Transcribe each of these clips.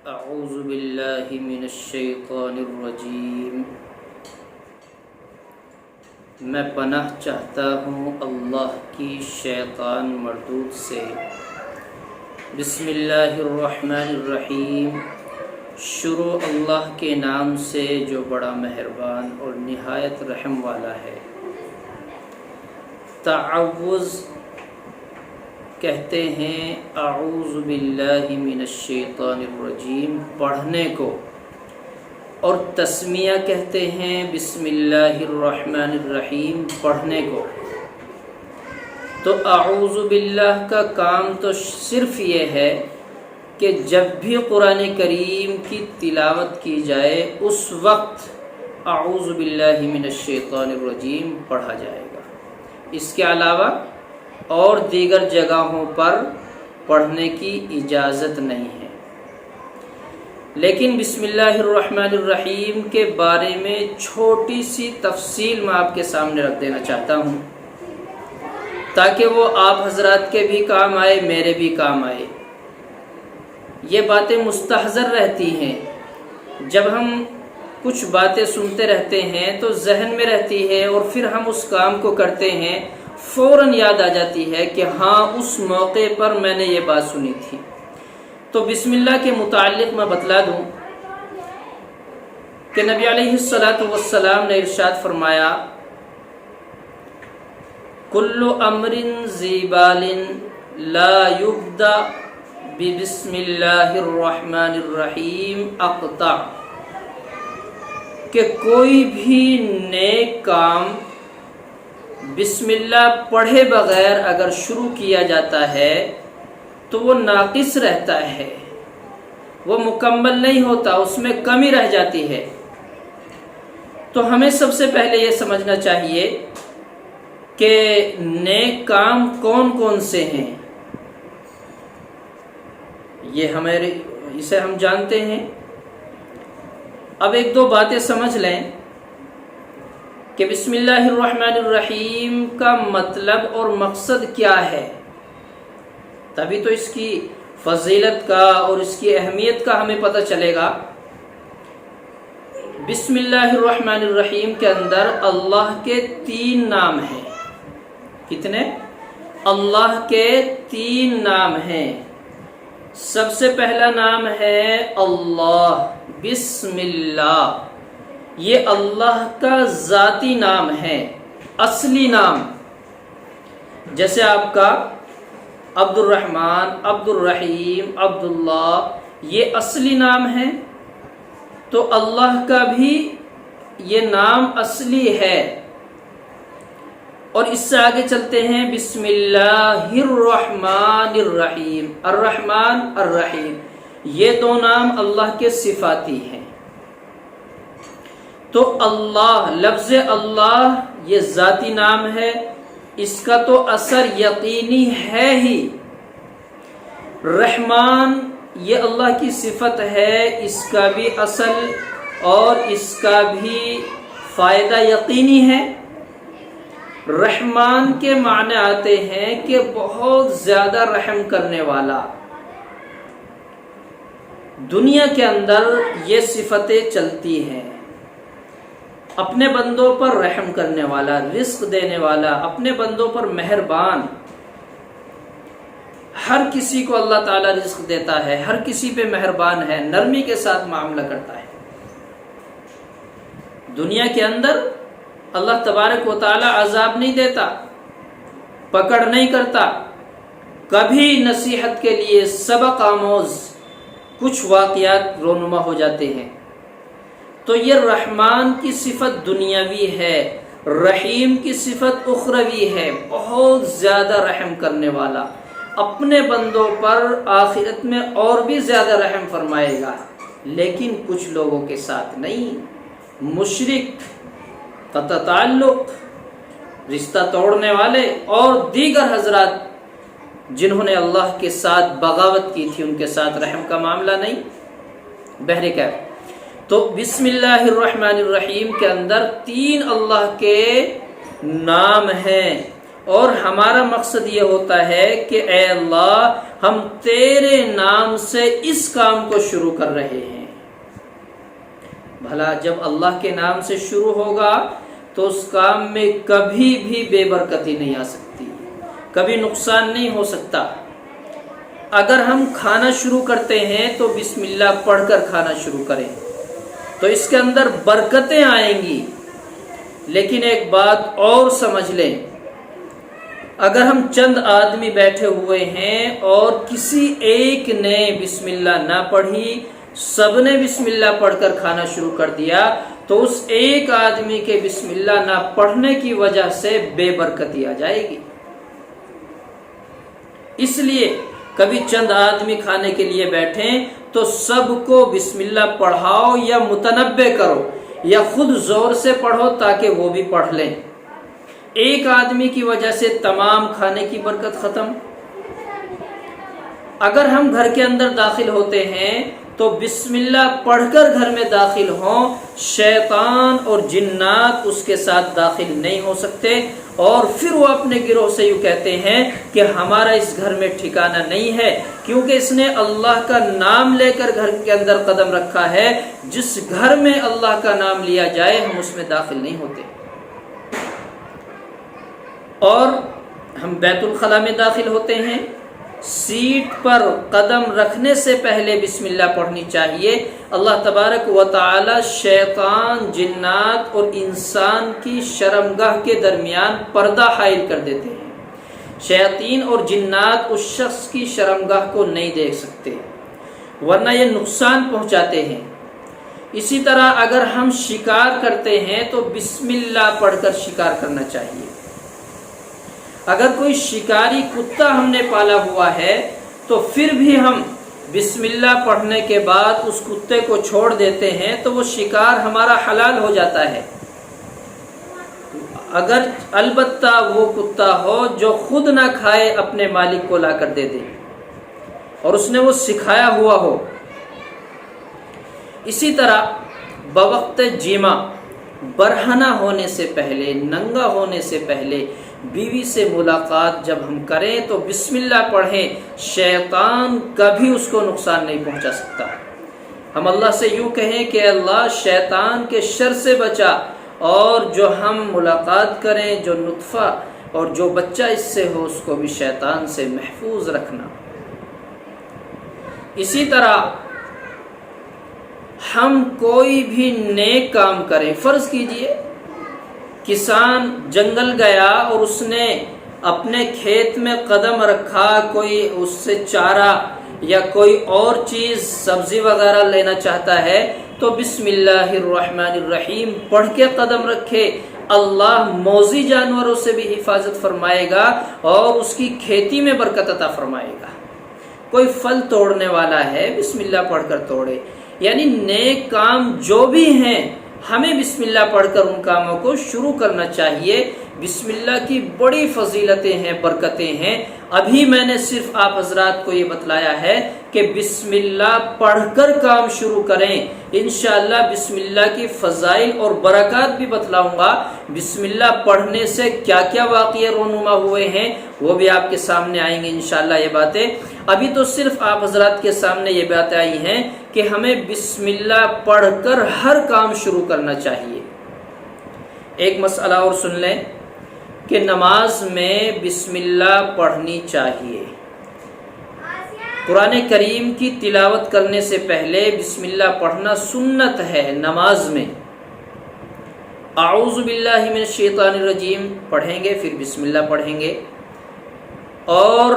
اعوذ باللہ من الشیطان الرجیم۔ میں پناہ چاہتا ہوں اللہ کی شیطان مردود سے۔ بسم اللہ الرحمن الرحیم۔ شروع اللہ کے نام سے جو بڑا مہربان اور نہایت رحم والا ہے۔ تعوذ کہتے ہیں اعوذ باللہ من الشیطان الرجیم پڑھنے کو، اور تسمیہ کہتے ہیں بسم اللہ الرحمن الرحیم پڑھنے کو۔ تو اعوذ باللہ کا کام تو صرف یہ ہے کہ جب بھی قرآن کریم کی تلاوت کی جائے اس وقت اعوذ باللہ من الشیطان الرجیم پڑھا جائے گا۔ اس کے علاوہ اور دیگر جگہوں پر پڑھنے کی اجازت نہیں ہے۔ لیکن بسم اللہ الرحمن الرحیم کے بارے میں چھوٹی سی تفصیل میں آپ کے سامنے رکھ دینا چاہتا ہوں، تاکہ وہ آپ حضرات کے بھی کام آئے، میرے بھی کام آئے۔ یہ باتیں مستحضر رہتی ہیں، جب ہم کچھ باتیں سنتے رہتے ہیں تو ذہن میں رہتی ہے، اور پھر ہم اس کام کو کرتے ہیں، فوراً یاد آ جاتی ہے کہ ہاں اس موقع پر میں نے یہ بات سنی تھی۔ تو بسم اللہ کے متعلق میں بتلا دوں کہ نبی علیہ السلام نے ارشاد فرمایا، کل امر ذی بال لا یبدأ بسم اللہ الرحمن الرحیم اقطع، کہ کوئی بھی نیک کام بسم اللہ پڑھے بغیر اگر شروع کیا جاتا ہے تو وہ ناقص رہتا ہے، وہ مکمل نہیں ہوتا، اس میں کمی رہ جاتی ہے۔ تو ہمیں سب سے پہلے یہ سمجھنا چاہیے کہ نیک کام کون کون سے ہیں۔ اسے ہم جانتے ہیں۔ اب ایک دو باتیں سمجھ لیں کہ بسم اللہ الرحمن الرحیم کا مطلب اور مقصد کیا ہے، تبھی تو اس کی فضیلت کا اور اس کی اہمیت کا ہمیں پتہ چلے گا۔ بسم اللہ الرحمن الرحیم کے اندر اللہ کے 3 نام ہیں۔ کتنے؟ اللہ کے 3 نام ہیں۔ سب سے پہلا نام ہے اللہ، بسم اللہ۔ یہ اللہ کا ذاتی نام ہے، اصلی نام۔ جیسے آپ کا عبد الرحمن، عبد الرحیم، عبداللہ، یہ اصلی نام ہے، تو اللہ کا بھی یہ نام اصلی ہے۔ اور اس سے آگے چلتے ہیں، بسم اللہ الرحمن الرحیم۔ الرحمن الرحیم، یہ 2 نام اللہ کے صفاتی ہیں۔ تو اللہ، لفظ اللہ یہ ذاتی نام ہے، اس کا تو اثر یقینی ہے ہی۔ رحمان یہ اللہ کی صفت ہے، اس کا بھی اصل اور اس کا بھی فائدہ یقینی ہے۔ رحمان کے معنی آتے ہیں کہ بہت زیادہ رحم کرنے والا۔ دنیا کے اندر یہ صفتیں چلتی ہیں، اپنے بندوں پر رحم کرنے والا، رزق دینے والا، اپنے بندوں پر مہربان۔ ہر کسی کو اللہ تعالیٰ رزق دیتا ہے، ہر کسی پہ مہربان ہے، نرمی کے ساتھ معاملہ کرتا ہے۔ دنیا کے اندر اللہ تبارک و تعالیٰ عذاب نہیں دیتا، پکڑ نہیں کرتا، کبھی نصیحت کے لیے سبق آموز کچھ واقعات رونما ہو جاتے ہیں۔ تو یہ رحمان کی صفت دنیاوی ہے، رحیم کی صفت اخروی ہے، بہت زیادہ رحم کرنے والا، اپنے بندوں پر آخرت میں اور بھی زیادہ رحم فرمائے گا۔ لیکن کچھ لوگوں کے ساتھ نہیں، مشرک، قطع تعلق، رشتہ توڑنے والے اور دیگر حضرات جنہوں نے اللہ کے ساتھ بغاوت کی تھی، ان کے ساتھ رحم کا معاملہ نہیں۔ بہرکیف تو بسم اللہ الرحمن الرحیم کے اندر 3 اللہ کے نام ہیں، اور ہمارا مقصد یہ ہوتا ہے کہ اے اللہ ہم تیرے نام سے اس کام کو شروع کر رہے ہیں۔ بھلا جب اللہ کے نام سے شروع ہوگا تو اس کام میں کبھی بھی بے برکتی نہیں آ سکتی، کبھی نقصان نہیں ہو سکتا۔ اگر ہم کھانا شروع کرتے ہیں تو بسم اللہ پڑھ کر کھانا شروع کریں تو اس کے اندر برکتیں آئیں گی۔ لیکن ایک بات اور سمجھ لیں، اگر ہم چند آدمی بیٹھے ہوئے ہیں اور کسی ایک نے بسم اللہ نہ پڑھی، سب نے بسم اللہ پڑھ کر کھانا شروع کر دیا، تو اس ایک آدمی کے بسم اللہ نہ پڑھنے کی وجہ سے بے برکتی آ جائے گی۔ اس لیے کبھی چند آدمی کھانے کے لیے بیٹھیں تو سب کو بسم اللہ پڑھاؤ یا متنبع کرو یا خود زور سے پڑھو تاکہ وہ بھی پڑھ لیں۔ ایک آدمی کی وجہ سے تمام کھانے کی برکت ختم۔ اگر ہم گھر کے اندر داخل ہوتے ہیں تو بسم اللہ پڑھ کر گھر میں داخل ہوں، شیطان اور جنات اس کے ساتھ داخل نہیں ہو سکتے، اور پھر وہ اپنے گروہ سے یوں کہتے ہیں کہ ہمارا اس گھر میں ٹھکانہ نہیں ہے، کیونکہ اس نے اللہ کا نام لے کر گھر کے اندر قدم رکھا ہے۔ جس گھر میں اللہ کا نام لیا جائے ہم اس میں داخل نہیں ہوتے۔ اور ہم بیت الخلاء میں داخل ہوتے ہیں، سیٹ پر قدم رکھنے سے پہلے بسم اللہ پڑھنی چاہیے۔ اللہ تبارک و تعالی شیطان، جنات اور انسان کی شرمگاہ کے درمیان پردہ حائل کر دیتے ہیں۔ شیاطین اور جنات اس شخص کی شرمگاہ کو نہیں دیکھ سکتے، ورنہ یہ نقصان پہنچاتے ہیں۔ اسی طرح اگر ہم شکار کرتے ہیں تو بسم اللہ پڑھ کر شکار کرنا چاہیے۔ اگر کوئی شکاری کتا ہم نے پالا ہوا ہے تو پھر بھی ہم بسم اللہ پڑھنے کے بعد اس کتے کو چھوڑ دیتے ہیں تو وہ شکار ہمارا حلال ہو جاتا ہے، اگر البتہ وہ کتا ہو جو خود نہ کھائے، اپنے مالک کو لا کر دے دے اور اس نے وہ سکھایا ہوا ہو۔ اسی طرح بوقت جمع، برہنہ ہونے سے پہلے، ننگا ہونے سے پہلے بیوی سے ملاقات جب ہم کریں تو بسم اللہ پڑھیں، شیطان کبھی اس کو نقصان نہیں پہنچا سکتا۔ ہم اللہ سے یوں کہیں کہ اللہ شیطان کے شر سے بچا، اور جو ہم ملاقات کریں، جو نطفہ اور جو بچہ اس سے ہو، اس کو بھی شیطان سے محفوظ رکھنا۔ اسی طرح ہم کوئی بھی نیک کام کریں، فرض کیجئے کسان جنگل گیا اور اس نے اپنے کھیت میں قدم رکھا، کوئی اس سے چارہ یا کوئی اور چیز سبزی وغیرہ لینا چاہتا ہے تو بسم اللہ الرحمن الرحیم پڑھ کے قدم رکھے، اللہ موذی جانوروں سے بھی حفاظت فرمائے گا اور اس کی کھیتی میں برکت عطا فرمائے گا۔ کوئی پھل توڑنے والا ہے، بسم اللہ پڑھ کر توڑے۔ یعنی نیک کام جو بھی ہیں ہمیں بسم اللہ پڑھ کر ان کاموں کو شروع کرنا چاہیے۔ بسم اللہ کی بڑی فضیلتیں ہیں، برکتیں ہیں۔ ابھی میں نے صرف آپ حضرات کو یہ بتلایا ہے کہ بسم اللہ پڑھ کر کام شروع کریں، انشاءاللہ بسم اللہ کی فضائل اور برکات بھی بتلاؤں گا۔ بسم اللہ پڑھنے سے کیا کیا واقعے رونما ہوئے ہیں وہ بھی آپ کے سامنے آئیں گے انشاءاللہ یہ باتیں۔ ابھی تو صرف آپ حضرات کے سامنے یہ باتیں آئی ہیں کہ ہمیں بسم اللہ پڑھ کر ہر کام شروع کرنا چاہیے۔ ایک مسئلہ اور سن لیں کہ نماز میں بسم اللہ پڑھنی چاہیے۔ قرآن کریم کی تلاوت کرنے سے پہلے بسم اللہ پڑھنا سنت ہے۔ نماز میں اعوذ باللہ من الشیطان الرجیم پڑھیں گے، پھر بسم اللہ پڑھیں گے، اور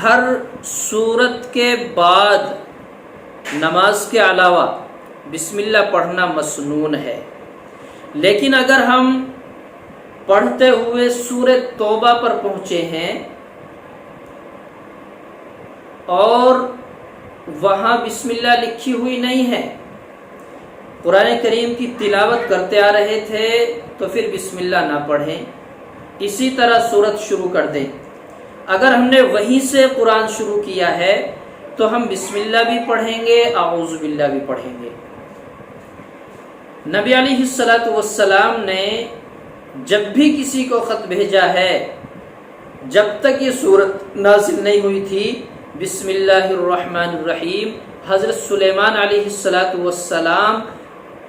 ہر سورت کے بعد نماز کے علاوہ بسم اللہ پڑھنا مسنون ہے۔ لیکن اگر ہم پڑھتے ہوئے سورہ توبہ پر پہنچے ہیں اور وہاں بسم اللہ لکھی ہوئی نہیں ہے، قرآن کریم کی تلاوت کرتے آ رہے تھے تو پھر بسم اللہ نہ پڑھیں، اسی طرح سورت شروع کر دیں۔ اگر ہم نے وہیں سے قرآن شروع کیا ہے تو ہم بسم اللہ بھی پڑھیں گے، اعوذ باللہ بھی پڑھیں گے۔ نبی علیہ الصلوۃ والسلام نے جب بھی کسی کو خط بھیجا ہے، جب تک یہ سورت نازل نہیں ہوئی تھی، بسم اللہ الرحمن الرحیم، حضرت سلیمان علیہ السلام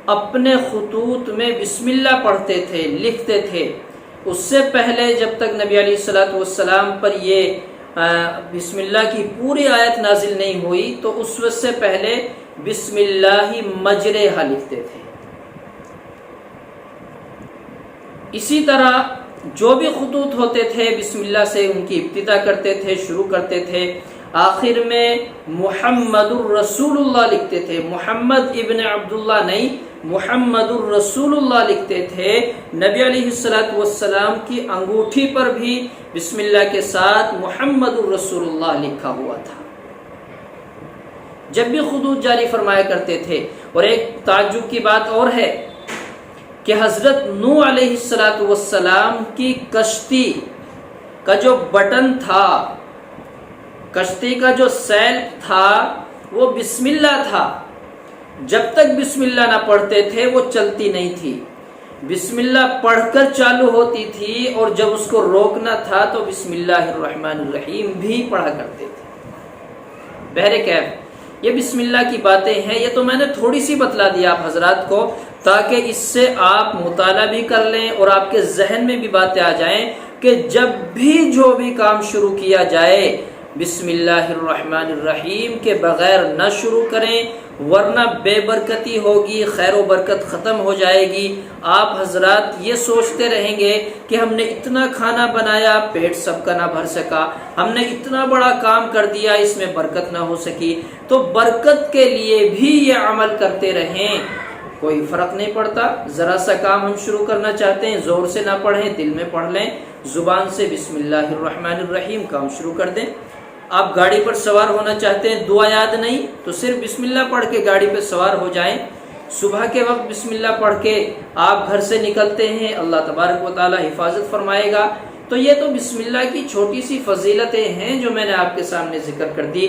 اپنے خطوط میں بسم اللہ پڑھتے تھے، لکھتے تھے۔ اس سے پہلے جب تک نبی علیہ السلام پر یہ بسم اللہ کی پوری آیت نازل نہیں ہوئی تو اس وقت سے پہلے بسم اللہ مجریہا لکھتے تھے۔ اسی طرح جو بھی خطوط ہوتے تھے بسم اللہ سے ان کی ابتدا کرتے تھے، شروع کرتے تھے، آخر میں محمد الرسول اللہ لکھتے تھے، محمد ابن عبداللہ نہیں، محمد الرسول اللہ لکھتے تھے۔ نبی علیہ السلام کی انگوٹھی پر بھی بسم اللہ کے ساتھ محمد الرسول اللہ لکھا ہوا تھا جب بھی خطوط جاری فرمایا کرتے تھے۔ اور ایک تعجب کی بات اور ہے کہ حضرت نوح علیہ السلام کی کشتی کا جو بٹن تھا، کشتی کا جو سیل تھا، وہ بسم اللہ تھا۔ جب تک بسم اللہ نہ پڑھتے تھے وہ چلتی نہیں تھی، بسم اللہ پڑھ کر چالو ہوتی تھی، اور جب اس کو روکنا تھا تو بسم اللہ الرحمن الرحیم بھی پڑھا کرتے تھے۔ بہرکیف یہ بسم اللہ کی باتیں ہیں، یہ تو میں نے تھوڑی سی بتلا دیا آپ حضرات کو، تاکہ اس سے آپ مطالعہ بھی کر لیں اور آپ کے ذہن میں بھی باتیں آ جائیں کہ جب بھی جو بھی کام شروع کیا جائے بسم اللہ الرحمن الرحیم کے بغیر نہ شروع کریں، ورنہ بے برکتی ہوگی، خیر و برکت ختم ہو جائے گی۔ آپ حضرات یہ سوچتے رہیں گے کہ ہم نے اتنا کھانا بنایا، پیٹ سب کا نہ بھر سکا، ہم نے اتنا بڑا کام کر دیا، اس میں برکت نہ ہو سکی۔ تو برکت کے لیے بھی یہ عمل کرتے رہیں، کوئی فرق نہیں پڑتا۔ ذرا سا کام ہم شروع کرنا چاہتے ہیں، زور سے نہ پڑھیں، دل میں پڑھ لیں، زبان سے بسم اللہ الرحمن الرحیم کام شروع کر دیں۔ آپ گاڑی پر سوار ہونا چاہتے ہیں، دعا یاد نہیں تو صرف بسم اللہ پڑھ کے گاڑی پہ سوار ہو جائیں۔ صبح کے وقت بسم اللہ پڑھ کے آپ گھر سے نکلتے ہیں، اللہ تبارک و تعالی حفاظت فرمائے گا۔ تو یہ تو بسم اللہ کی چھوٹی سی فضیلتیں ہیں جو میں نے آپ کے سامنے ذکر کر دی۔